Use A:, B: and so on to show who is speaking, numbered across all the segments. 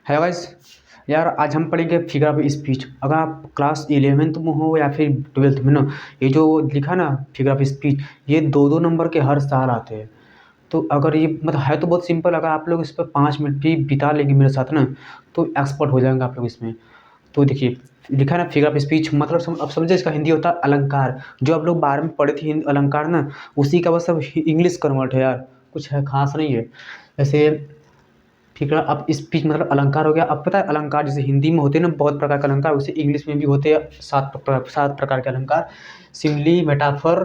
A: है गाइस। यार आज हम पढ़ेंगे फिगर ऑफ स्पीच। अगर आप क्लास 11th में हो या फिर 12th में ना, ये जो लिखा ना फिगर ऑफ स्पीच, ये 2-2 नंबर के हर साल आते हैं। तो अगर ये मतलब है तो बहुत सिंपल, अगर आप लोग इस पर 5 मिनट भी बिता लेंगे मेरे साथ ना, तो एक्सपर्ट हो जाएंगे आप लोग इसमें। तो देखिए, लिखा है ना फिगर ऑफ स्पीच, मतलब अब समझे, इसका हिंदी होता है अलंकार। जो आप लोग 12 में पढ़े थे अलंकार ना, उसी का बस अब इंग्लिश कन्वर्ट है यार, कुछ है खास नहीं है। जैसे ठीक है, अब स्पीच मतलब अलंकार हो गया। अब पता है अलंकार जैसे हिंदी में होते हैं ना बहुत प्रकार के अलंकार, वैसे इंग्लिश में भी होते हैं 7 प्रकार के अलंकार। Simile, metaphor,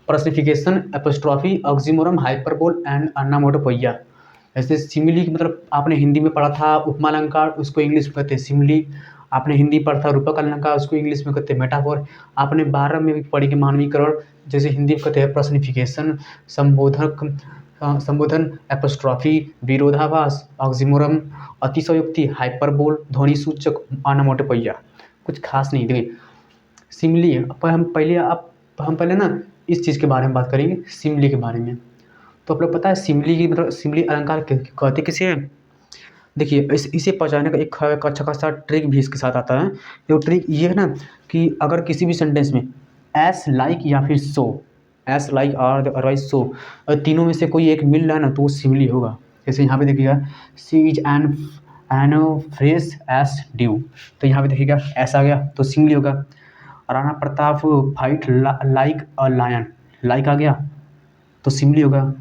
A: personification, apostrophe, oxymoron, hyperbole and onomatopoeia. ऐसे सिमिली मतलब आपने हिंदी में पढ़ा था उपमा अलंकार, उसको इंग्लिश में कहते हैं सिमिली। आपने हिंदी पढ़ा था रूपक अलंकार, उसको इंग्लिश में कहते हैं मेटाफोर। आपने 12 में भी पढ़ी कि मानवीकरण, जैसे हिंदी में कहते हैं पर्सनिफिकेशन। संबोधक, संबोधन, एपोस्ट्रॉफी, विरोधाभास, ऑक्सीमोरम, अतिशयोक्ति, हाइपरबोल, ध्वनि सूचक, अनामोटोपोइया। कुछ खास नहीं। देखिए सिमिली, हम पहले ना इस चीज़ के बारे में बात करेंगे, सिमिली के बारे में। तो आप लोग पता है सिमिली की मतलब सिमिली अलंकार कहते किसे हैं? देखिए इसे पहचानने का एक अच्छा खासा ट्रिक भी इसके साथ आता है। जो ट्रिक ये है ना, कि अगर किसी भी सेंटेंस में एस लाइक या फिर सो, एस लाइक और अदरवाइज सो, तीनों में से कोई एक मिल रहा है ना, तो वो सिमिली होगा। जैसे यहाँ पे देखिएगा, she is an fresh as dew, तो यहाँ पे देखिएगा एस आ गया तो सिमिली होगा। Rana Pratap fight like a lion, like आ गया तो सिमिली होगा।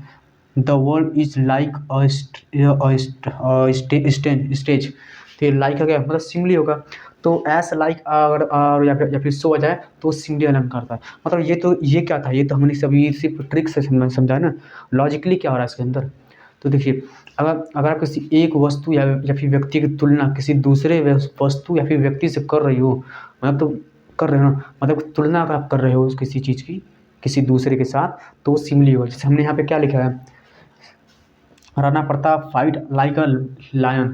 A: The world is like stage, तो ये लाइक आ गया मतलब सिमिली होगा। तो एस लाइक अगर और या फिर सो आ जाए तो सिमिली अलंकार था। मतलब ये क्या था, ये तो हमने सभी सिर्फ ट्रिक से समझा है ना, लॉजिकली क्या हो रहा है इसके अंदर। तो देखिए, अगर आप किसी एक वस्तु या फिर व्यक्ति की तुलना किसी दूसरे वस्तु या फिर व्यक्ति से कर रही हो, मतलब तो कर रहे हो ना, मतलब तुलना अगर आप कर रहे हो किसी चीज़ की किसी दूसरे के साथ, तो सिमिली हो। जैसे हमने यहाँ पे क्या लिखा है, Rana Pratap fight like a lion,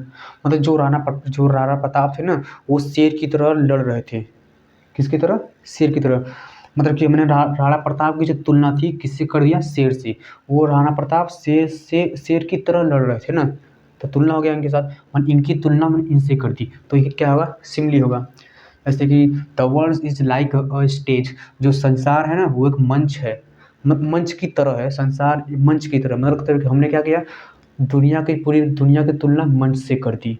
A: मतलब जो राणा प्रताप थे ना, वो शेर की तरह लड़ रहे थे। किसकी तरह? शेर की तरह। मतलब कि मैंने राणा प्रताप की जो तुलना थी किससे कर दिया? शेर से। वो राणा प्रताप शेर की तरह लड़ रहे थे ना, तो तुलना हो गया इनके साथ, और इनकी तुलना मैंने इनसे कर दी, तो ये क्या होगा? सिमिली होगा। जैसे कि the world is like a stage, जो संसार है ना वो एक मंच है, मंच की तरह है संसार, मंच की तरह। मतलब कि हमने क्या किया, पूरी दुनिया की तुलना मंच से कर दी,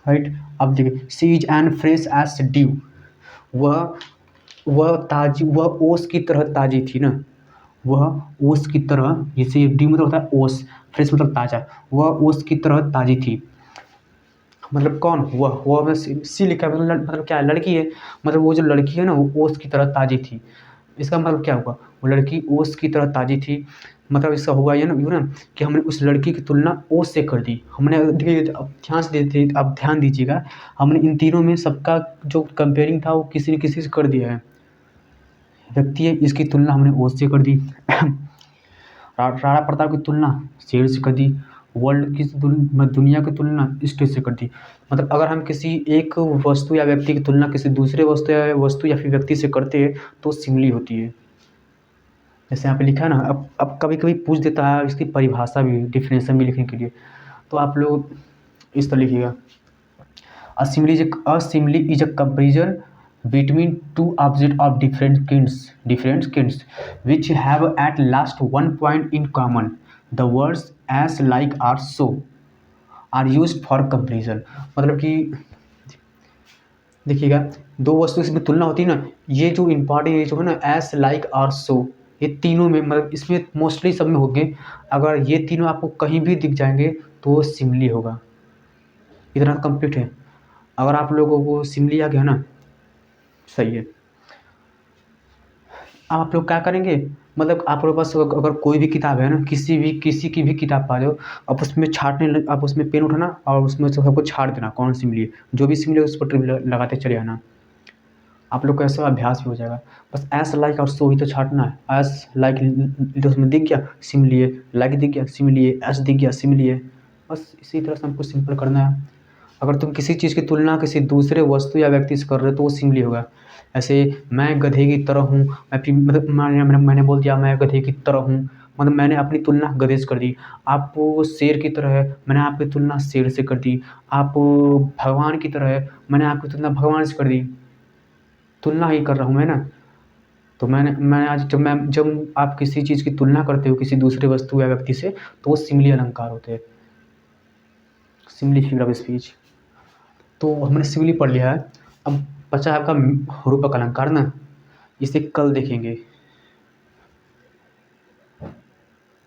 A: राइट। अब देखिए, she is an fresh as dew, वह वह ओस की तरह ताजी थी ना, वह ओस की तरह, जैसे ड्यू मतलब होता है ओस, फ्रेश मतलब ताजा, वह ओस की तरह ताजी थी। मतलब कौन? वह में सी लिखा है, मतलब क्या है? लड़की है। मतलब वो जो लड़की है ना, वो ओस की तरह ताजी थी। इसका मतलब क्या हुआ? वो लड़की ओस की तरह ताजी थी, मतलब इसका हुआ ये ना, यूँ ना, कि हमने उस लड़की की तुलना ओस से कर दी। हमने देखिए, अब ध्यान दीजिएगा, हमने इन तीनों में सबका जो कंपेयरिंग था वो किसी न किसी से कर दिया है। व्यक्ति है, इसकी तुलना हमने ओस से कर दी। राणा प्रताप की तुलना शेर से कर दी। वर्ल्ड की दुनिया की तुलना स्टेज से कर दी। मतलब अगर हम किसी एक वस्तु या व्यक्ति की तुलना किसी दूसरे वस्तु या फिर व्यक्ति से करते हैं, तो सिमिली होती है। जैसे यहाँ पे लिखा है ना, अब कभी कभी पूछ देता है इसकी परिभाषा भी, डिफिनेशन भी लिखने के लिए, तो आप लोग इस तरह लिखिएगा, a simile is a comparison between two objects of different kinds which have at last one point in common. The words as, like or so are used for comparison. मतलब कि देखिएगा, दो वस्तु इसमें तुलना होती है ना, ये जो इम्पॉर्टेंट जो है ना, एस लाइक और सो, ये तीनों में मतलब इसमें मोस्टली सब में होंगे। अगर ये तीनों आपको कहीं भी दिख जाएंगे तो वो सिमिली होगा। इतना कंप्लीट है। अगर आप लोगों को सिमिली आ गया ना, सही है। अब आप लोग क्या करेंगे, मतलब आप लोगों के पास अगर कोई भी किताब है ना, किसी की भी किताब पा लो, आप उसमें आप उसमें पेन उठाना और उसमें से सबको छाट देना, कौन सी मिली है, जो भी सिमिली है उस पर ट्रिक लगाते चले आना। आप लोग का ऐसा अभ्यास भी हो जाएगा। बस एस लाइक और सो ही तो छाटना है। एस लाइक उसमें दिख गया सिमिली है, लाइक दिख गया सिमिली है, एस दिख गया सिमिली है। बस इसी तरह से हमको सिंपल करना है। अगर तुम किसी चीज़ की तुलना किसी दूसरे वस्तु या व्यक्ति से कर रहे हो तो वो सिमिली होगा। ऐसे मैं गधे की तरह हूँ, मैं फिर मतलब मैंने बोल दिया मैं गधे की तरह हूँ, मतलब मैंने अपनी तुलना गधे से कर दी। आप शेर की तरह है, मैंने आपकी तुलना शेर से कर दी। आप भगवान की तरह है, मैंने आपकी तुलना भगवान से कर दी। तुलना ही कर रहा हूँ मैं ना। तो मैंने आज जब आप किसी चीज़ की तुलना करते हो किसी दूसरे वस्तु या व्यक्ति से, तो वो सिमिली अलंकार होते हैं, सिमिली फिगर ऑफ स्पीच। तो हमने सिमिली पढ़ लिया है। अब बचा है आपका रूपक अलंकार ना, इसे कल देखेंगे।